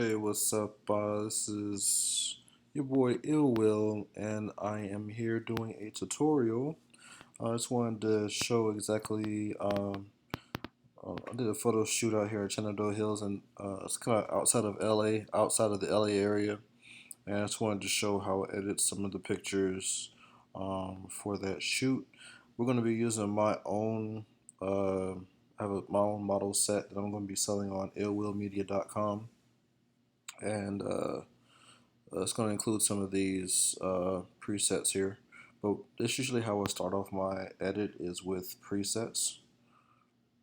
Hey, what's up? This is your boy Ill Will, and I am here doing a tutorial. I just wanted to show exactly. I did a photo shoot out here at Shenandoah Hills, and it's kind of outside of LA, outside of the LA area, and I just wanted to show how I edit some of the pictures for that shoot. We're going to be using my own. I have my own model set that I'm going to be selling on illwillmedia.com, and it's going to include some of these presets here, but that's usually how I start off my edit is with presets.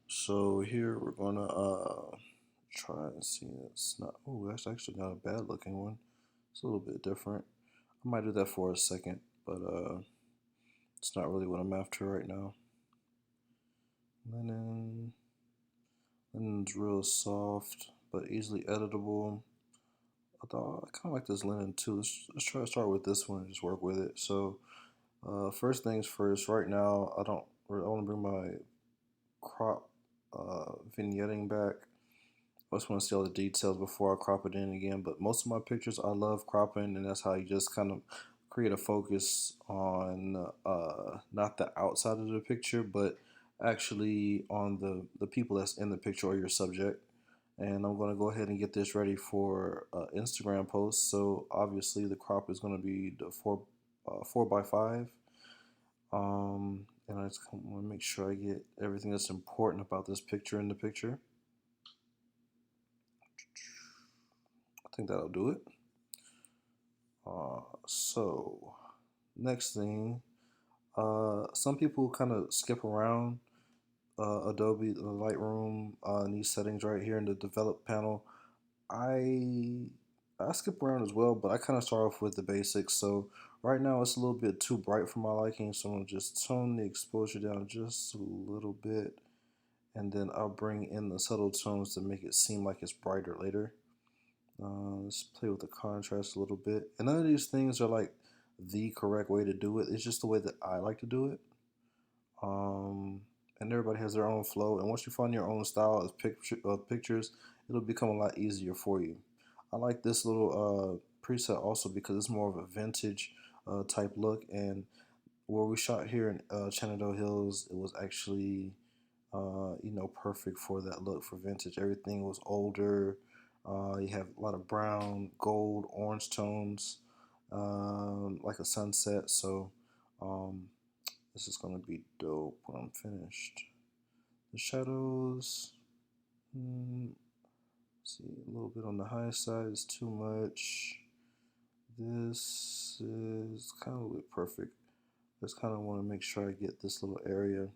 So here we're going to try and see. It's not. Oh, that's actually not a bad looking one. It's a little bit different. I might do that for a second, but it's not really what I'm after right now. Linen. Linen's real soft but easily editable. I kind of like this linen too. Let's try to start with this one and just work with it. So first things first. Right now, I want to bring my crop vignetting back. I just want to see all the details before I crop it in again. But most of my pictures, I love cropping, and that's how you just kind of create a focus on not the outside of the picture, but actually on the people that's in the picture or your subject. And I'm going to go ahead and get this ready for Instagram post. So obviously the crop is going to be the 4 by 5. And I just want to make sure I get everything that's important about this picture in the picture. I think that'll do it. So next thing, some people kind of skip around Adobe Lightroom in these settings right here in the develop panel. I I skip around as well, but I kind of start off with the basics. So right now it's a little bit too bright for my liking, so I'm gonna just tone the exposure down just a little bit, and then I'll bring in the subtle tones to make it seem like it's brighter later. Let's play with the contrast a little bit. And none of these things are like the correct way to do it. It's just the way that I like to do it. Um, and everybody has their own flow. And once you find your own style of pictures, it'll become a lot easier for you. I like this little preset also because it's more of a vintage type look. And where we shot here in Shenandoah Hills, it was actually perfect for that look for vintage. Everything was older. You have a lot of brown, gold, orange tones, like a sunset. So um, this is gonna be dope when I'm finished. The shadows, mm, see, a little bit on the high side is too much. This is kind of a bit perfect. Just kind of want to make sure I get this little area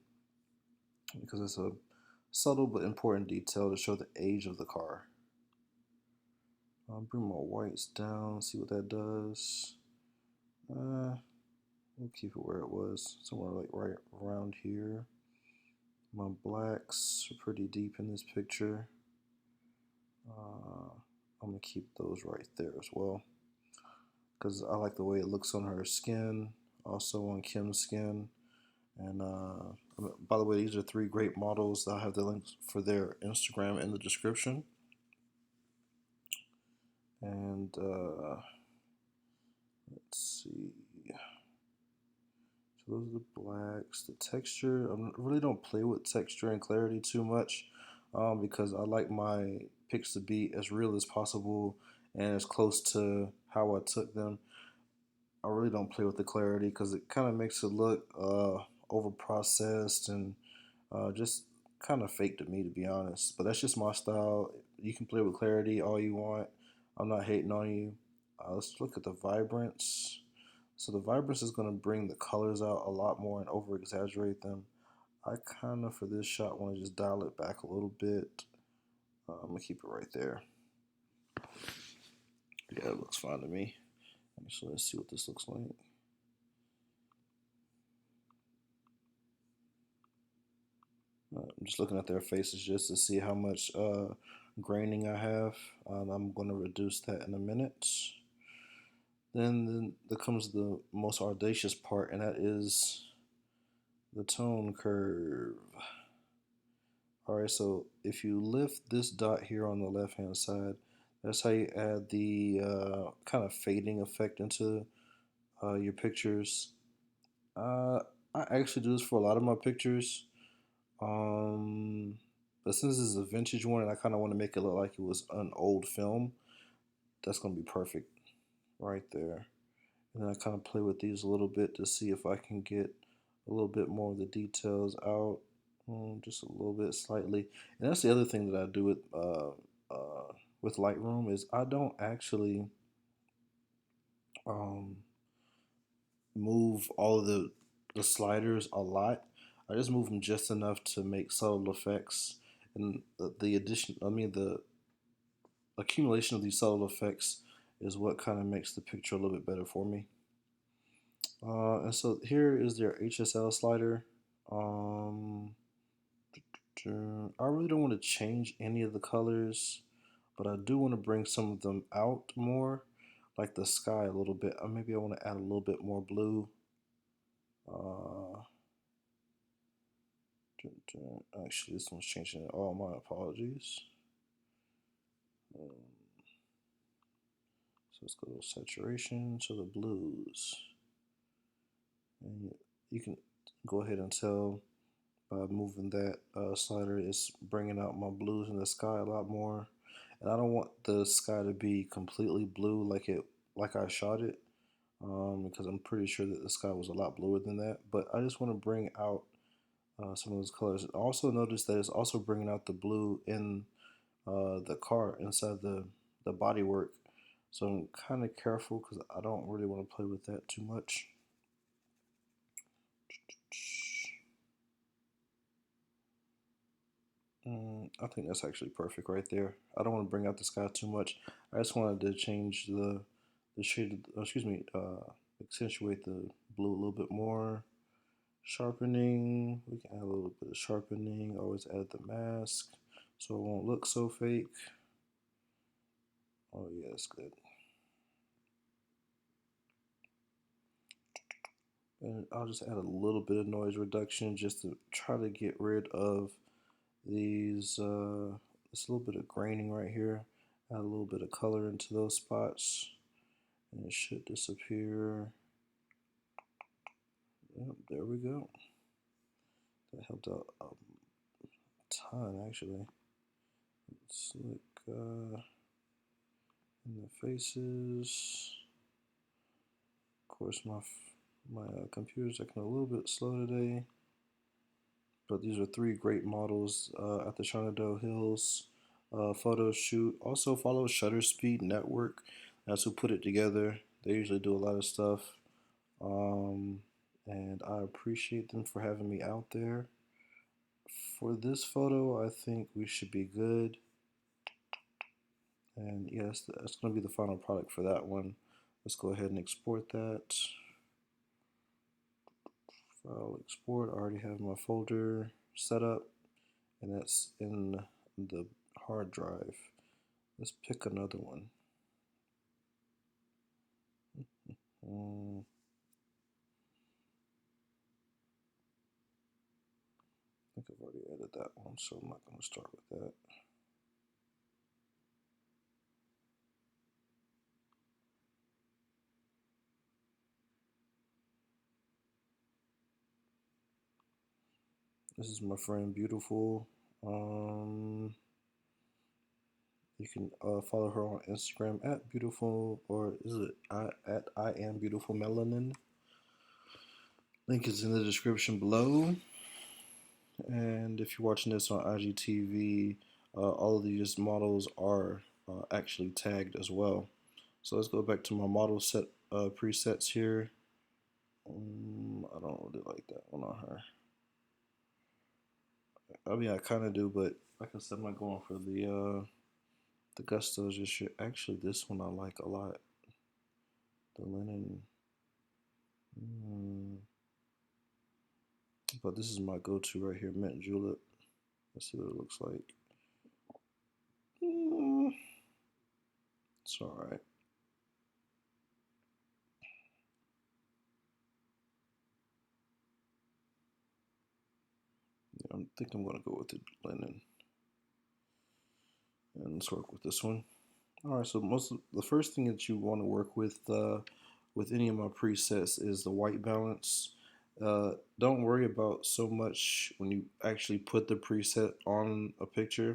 because it's a subtle but important detail to show the age of the car. I'll bring my whites down, see what that does. We'll keep it where it was, somewhere like right around here. My blacks are pretty deep in this picture. I'm gonna keep those right there as well because I like the way it looks on her skin, also on Kim's skin. And by the way, these are three great models. I'll have the links for their Instagram in the description. And let's see. So those are the blacks. The texture, I really don't play with texture and clarity too much because I like my pics to be as real as possible and as close to how I took them. I really don't play with the clarity because it kind of makes it look over processed and just kind of fake to me, to be honest. But that's just my style. You can play with clarity all you want. I'm not hating on you. Let's look at the vibrance. So the vibrance is going to bring the colors out a lot more and over exaggerate them. I kind of, for this shot, want to just dial it back a little bit. I'm going to keep it right there. Yeah, it looks fine to me. So let's see what this looks like. I'm just looking at their faces just to see how much graining I have. I'm going to reduce that in a minute. Then there comes the most audacious part, and that is the tone curve. Alright, so if you lift this dot here on the left hand side, That's how you add the kind of fading effect into your pictures. Uh, I actually do this for a lot of my pictures. Um, but since this is a vintage one and I kind of want to make it look like it was an old film, that's going to be perfect right there. And then I kind of play with these a little bit to see if I can get a little bit more of the details out, just a little bit slightly. And that's the other thing that I do with Lightroom is I don't actually um, move all of the sliders a lot. I just move them just enough to make subtle effects, and the addition. I mean, the accumulation of these subtle effects is what kind of makes the picture a little bit better for me. And so here is their HSL slider. Um, I really don't want to change any of the colors, but I do want to bring some of them out more, like the sky a little bit. Maybe I want to add a little bit more blue. Uh, Actually, this one's changing it. Oh, my apologies. Um, so let's go to saturation to the blues. And you can go ahead and tell by moving that slider, it's bringing out my blues in the sky a lot more. And I don't want the sky to be completely blue like I shot it, because I'm pretty sure that the sky was a lot bluer than that. But I just want to bring out some of those colors. Also notice that it's also bringing out the blue in the car inside the body work. So I'm kind of careful because I don't really want to play with that too much. I think that's actually perfect right there. I don't want to bring out the sky too much. I just wanted to change the shade. Excuse me. Accentuate the blue a little bit more. Sharpening. We can add a little bit of sharpening. Always add the mask so it won't look so fake. Oh yeah, that's good. And I'll just add a little bit of noise reduction just to try to get rid of these this little bit of graining right here. Add a little bit of color into those spots and it should disappear. Yep, there we go. That helped out a ton actually. Let's look in the faces. Of course, my computer's acting a little bit slow today, but these are three great models at the Shenandoah Hills photo shoot. Also follow Shutter Speed Network. That's who put it together. They usually do a lot of stuff, um, and I appreciate them for having me out there. For this photo, I think we should be good. And yes, that's going to be the final product for that one. Let's go ahead and export that. File export. I already have my folder set up, and that's in the hard drive. Let's pick another one. I think I've already added that one, so I'm not going to start with that. This is my friend Beautiful. You can follow her on Instagram at Beautiful, or is it at I am Beautiful Melanin? Link is in the description below. And if you're watching this on IGTV, all of these models are actually tagged as well. So let's go back to my model set presets here. I don't really like that one on her. I mean, I kind of do, but like I said, I'm not going for the gustos just yet. Actually, this one I like a lot. The linen. Mm, but this is my go-to right here, mint julep. Let's see what it looks like. Mm, it's all right. Yeah, I think I'm gonna go with the linen, and let's work with this one. All right, so the first thing that you want to work with any of my presets is the white balance. Don't worry about so much when you actually put the preset on a picture.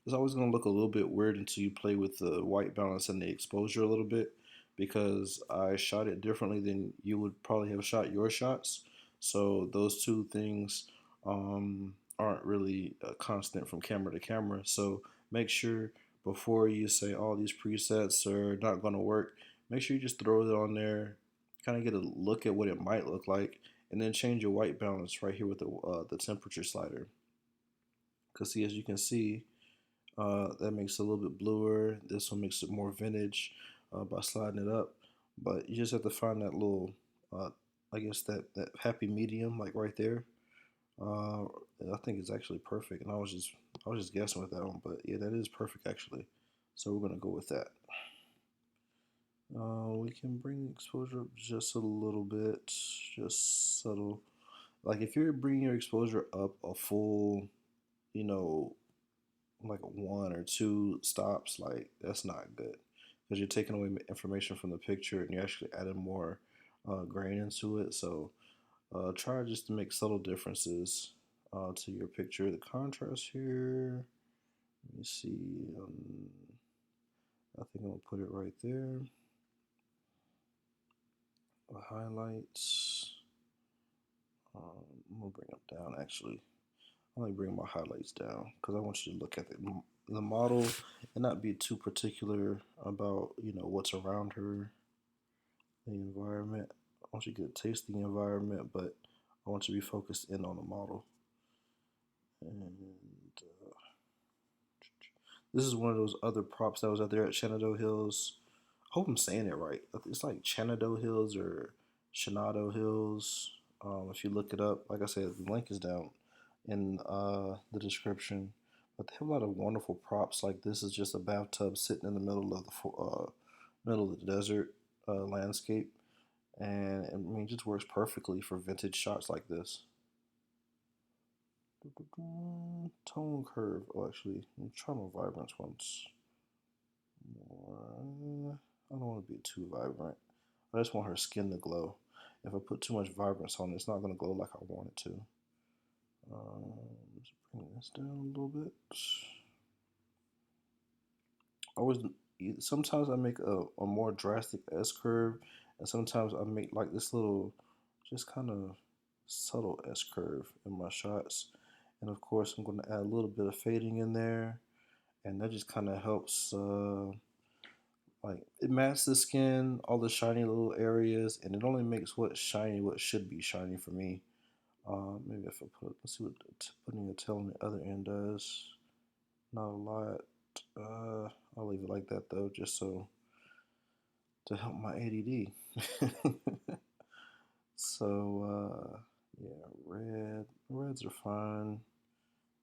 It's always going to look a little bit weird until you play with the white balance and the exposure a little bit because I shot it differently than you would probably have shot your shots. So those two things aren't really constant from camera to camera. So make sure before you say all these presets are not going to work, make sure you just throw it on there, kind of get a look at what it might look like, and then change your white balance right here with the temperature slider. Because see, as you can see, that makes it a little bit bluer. This one makes it more vintage by sliding it up. But you just have to find that little, uh, I guess that happy medium, like right there. Uh, I think it's actually perfect, and I was just guessing with that one, but yeah, that is perfect actually. So we're gonna go with that. We can bring the exposure up just a little bit, just subtle. Like if you're bringing your exposure up a full, you know, like a one or two stops, like that's not good because you're taking away information from the picture and you're actually adding more grain into it. So try just to make subtle differences to your picture. The contrast here, let me see. I think I'm gonna put it right there. The highlights. I'm gonna bring them down actually. I only bring my highlights down because I want you to look at the model and not be too particular about what's around her, the environment. I want you to get a taste of the environment, but I want you to be focused in on the model. And this is one of those other props that was out there at Shenandoah Hills. I hope I'm saying it right. It's like Shenandoah Hills or Shenandoah Hills. If you look it up, like I said, the link is down in the description. But they have a lot of wonderful props. Like this is just a bathtub sitting in the middle of the desert landscape, and I mean, it just works perfectly for vintage shots like this. Tone curve. Oh, actually, I'm trying my vibrance once more. I don't want to be too vibrant. I just want her skin to glow. If I put too much vibrance on it, it's not going to glow like I want it to. Just bring this down a little bit. I always sometimes I make a more drastic S curve, and sometimes I make like this little, just kind of subtle S curve in my shots. And of course, I'm going to add a little bit of fading in there, and that just kind of helps. Like it masks the skin, all the shiny little areas, and it only makes what shiny what should be shiny for me. Maybe if I let's see what putting a tail on the other end does. Not a lot. I'll leave it like that though, just so to help my ADD. So yeah, reds are fine.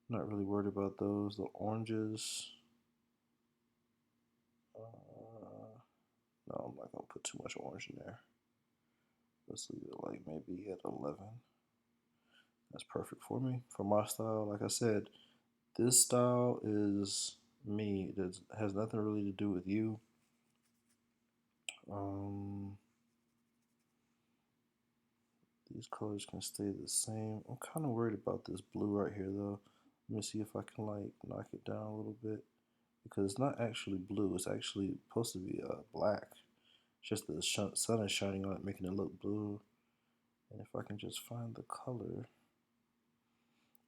Not really worried about those. The oranges. No, I'm not gonna put too much orange in there. Let's leave it like maybe at 11. That's perfect for me. For my style, like I said, this style is me. It has nothing really to do with you. Um, these colors can stay the same. I'm kind of worried about this blue right here though. Let me see if I can like knock it down a little bit because it's not actually blue. It's actually supposed to be black. It's just the sun is shining on it, making it look blue. And if I can just find the color.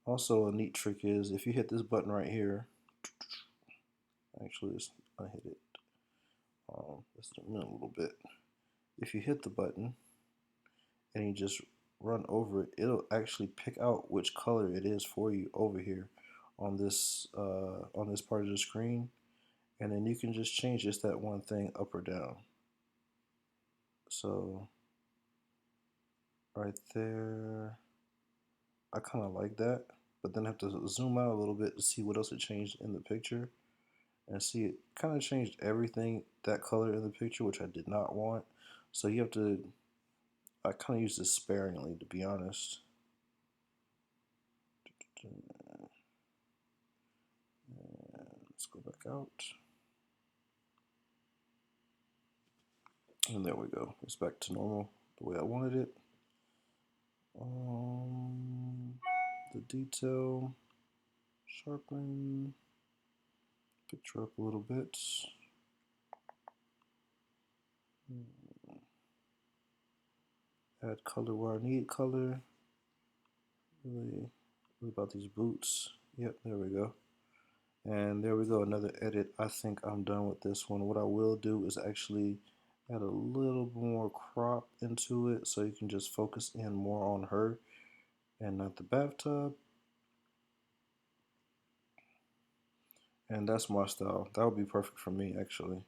Also, a neat trick is if you hit this button right here, actually, I hit it. Let's zoom in a little bit. If you hit the button and you just run over it, it'll actually pick out which color it is for you over here on this part of the screen, and then you can just change just that one thing up or down. So right there, I kind of like that, but then I have to zoom out a little bit to see what else it changed in the picture. And see, it kind of changed everything that color in the picture, which I did not want. So you have to, I kind of use this sparingly, to be honest. And let's go back out. And there we go. It's back to normal the way I wanted it. Um, the detail, sharpen, picture up a little bit. Add color where I need color. Really, really about these boots. Yep, there we go. And there we go, another edit. I think I'm done with this one. What I will do is actually add a little more crop into it so you can just focus in more on her and not the bathtub. And that's my style. That would be perfect for me, actually.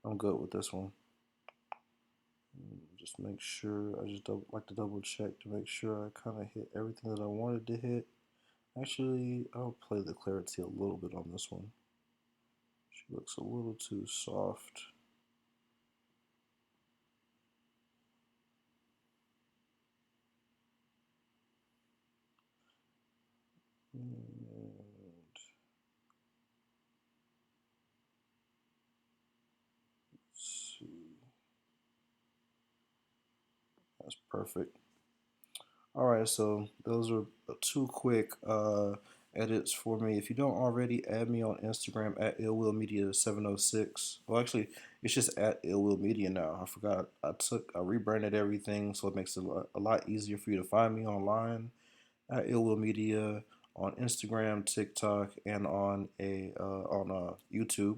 I'm good with this one. Just make sure, I just like to double check to make sure I kind of hit everything that I wanted to hit. Actually, I'll play the clarity a little bit on this one. She looks a little too soft. And let's see. That's perfect. All right, so those are two quick edits for me. If you don't already, add me on Instagram at illwillmedia706. Well, actually, it's just at illwillmedia now. I forgot. I rebranded everything, so it makes it a lot easier for you to find me online at illwillmedia on Instagram, TikTok, and on YouTube.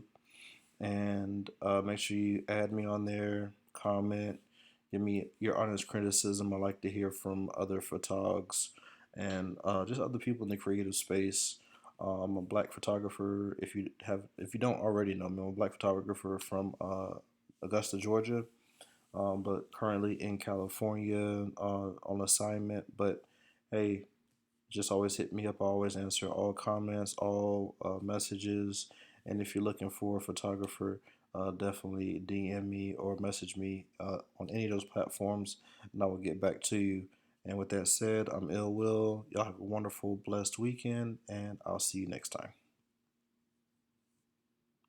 And make sure you add me on there, comment, give me your honest criticism. I like to hear from other photogs and just other people in the creative space. I'm a black photographer. If you don't already know me, I'm a black photographer from Augusta, Georgia, but currently in California on assignment. But hey, just always hit me up. I always answer all comments, all messages. And if you're looking for a photographer, definitely DM me or message me on any of those platforms, and I will get back to you. And with that said, I'm Ill Will. Y'all have a wonderful, blessed weekend, and I'll see you next time.